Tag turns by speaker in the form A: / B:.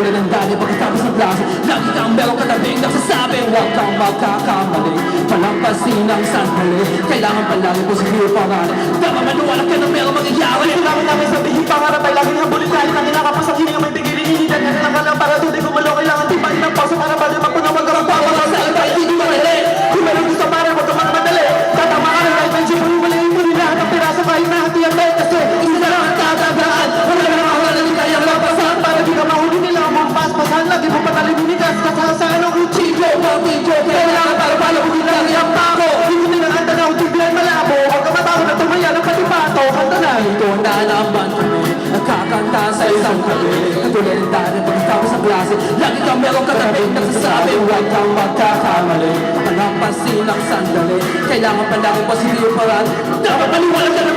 A: Katulad ng dali pagkatapos ng klase, lagi kang meron katabing nagsasabing huwag kang magkakamali. Palampasin ang sandali, kailangan palagi positibo pangarap. Dapat maniwala ka na meron mangyayari.
B: Kailangan namin sabihin pangarap ay laging habulin kahit ang kinakapos ang hiling may bigilin. Inidan ka lang ka lang para doon di gumalo. Kailangan tibain ang paso para bali magpunawag ka magpapagawa sa iba. Hindi madali. Kung meron gusto para huwag ka magmadali. Tatama ka ng right and chip. Huliin mo rin lahat ng piraso kahit nahati ang bet. Kasi isa na lang ang tatandaan. Wala na makawala na kayang lapasan. Para di ka mahuli nila ang mga paspasan. Lagi mo patalibin ka kasasaan ang uchiko. Pag-video kailangan para palabugin lang yung pako. Hindi nila ang tanaw tiglan malabo. Huwag ka matawa na tumaya ng patipato. Kanta na
A: Ito na naman kami, nagkakanta sa isang gabi. Katulad ng dati pagkatapos ng klase, lagi kang meron katabing nagsasabi huwag kang magkakamali. Palampasin ang sandali, kailangan palagi positibo paraan. Dapat maniwala ka na